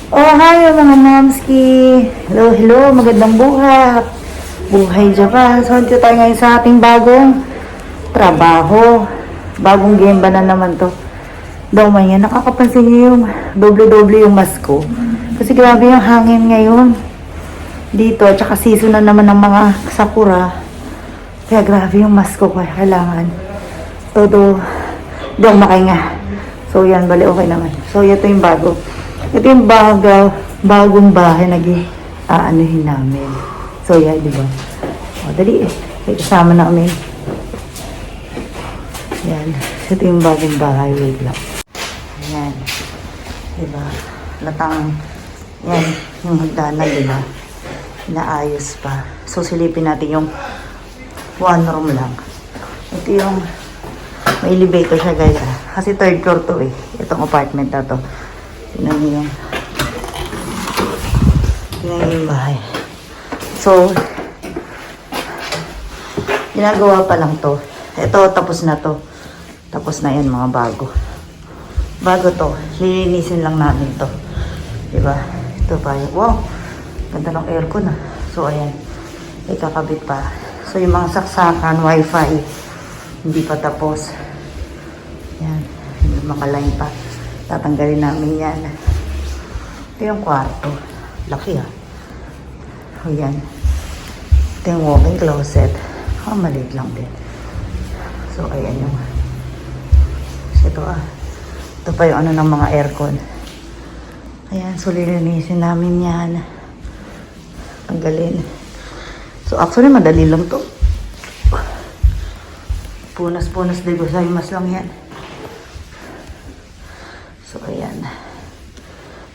Oh, hi mga momski. Hello, hello. Magandang buhay. Buhay Japan. So, dito tayo ngayon sa ating bagong trabaho. Bagong gemba na naman to. Daw man yan. Nakakapansin niyo yung doble-doble yung mask ko. Kasi grabe yung hangin ngayon. Dito. At saka season na naman ng mga sakura. Kaya grabe yung mask ko. Kaya kailangan. Todo. Hindi ako makahinga. So, yan. Bali, okay naman. So, ito yung bago. Ito yung bagong bahay nag-aanuhin namin. So, yan, di ba? O, dali eh. May kasama na kami. Yan. Ito yung bagong bahay. Wait lang. Yan. Di ba? Latang, yan. Yung hagdanan, di ba? Inaayos pa. So, silipin natin yung one room lang. Ito yung may elevator siya, guys. Kasi third floor to eh. Itong apartment na to. Tingnan niyo yung bahay. So, ginagawa pa lang to. Ito, tapos na to. Tapos na yan, mga bago. Bago to. Lilinisin lang namin to. Diba? Ito pa yun. Wow! Ganda ng aircon ah. So, ayan. May kakabit pa. So, yung mga saksakan, wifi, hindi pa tapos. Yan. Hindi makaline pa. Tatanggalin namin yan. Ito yung kwarto. Laki ah. O yan. Ito yung walk-in closet. Maliit lang din. So, ayan yung. Ito ah. Ito pa yung ano ng mga aircon. Ayan. So, lilinisin namin yan. Tanggalin. So, actually, madali lang to. Punas-punas de gozaimasu lang yan. So, ayan.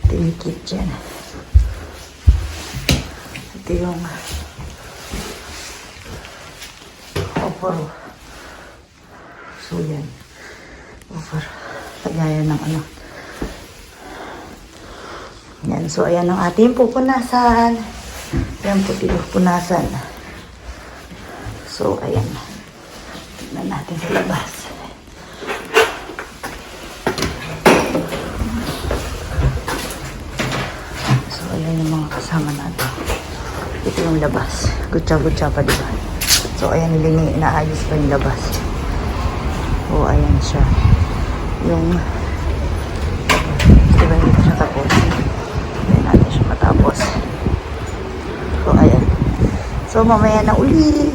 Ito yung kitchen. Ito yung offer. So, yan. Offer. Tagayan ng ano. Yan. So, ayan ang ating pupunasan. Yan po yung punasan. So, ayan. Tignan natin sa labas. Ayan yung mga kasama natin. Ito yung labas. Gutsa-gutsa pa, diba? So, ayan, inaayos pa yung labas. O, ayan siya. Yung, diba, hindi pa siya tapos. Ayan natin siya matapos. So, ayan. So, mamaya na uli.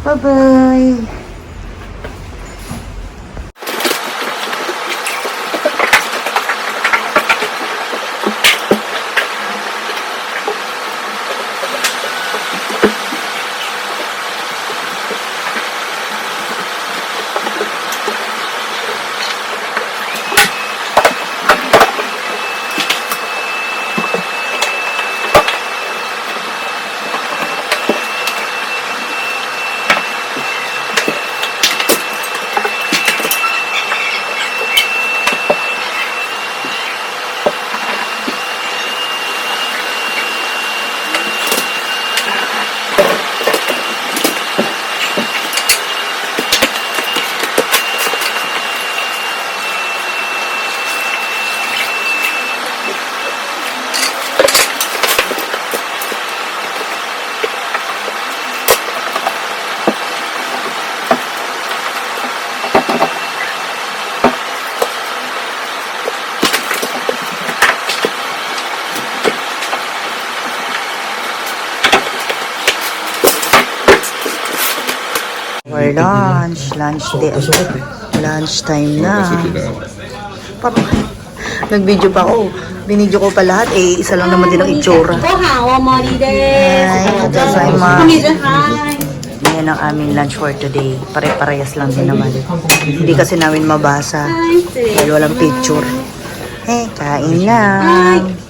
Bye-bye! For lunch day. Lunch time na. Nag-video pa ako. Binidyo ko pa lahat. Eh, isa lang naman din ang itsura. Hi, yan ang aming lunch for today. Pare-parehas lang din naman. Hindi kasi namin mabasa. Dahil walang picture. Eh, kain lang.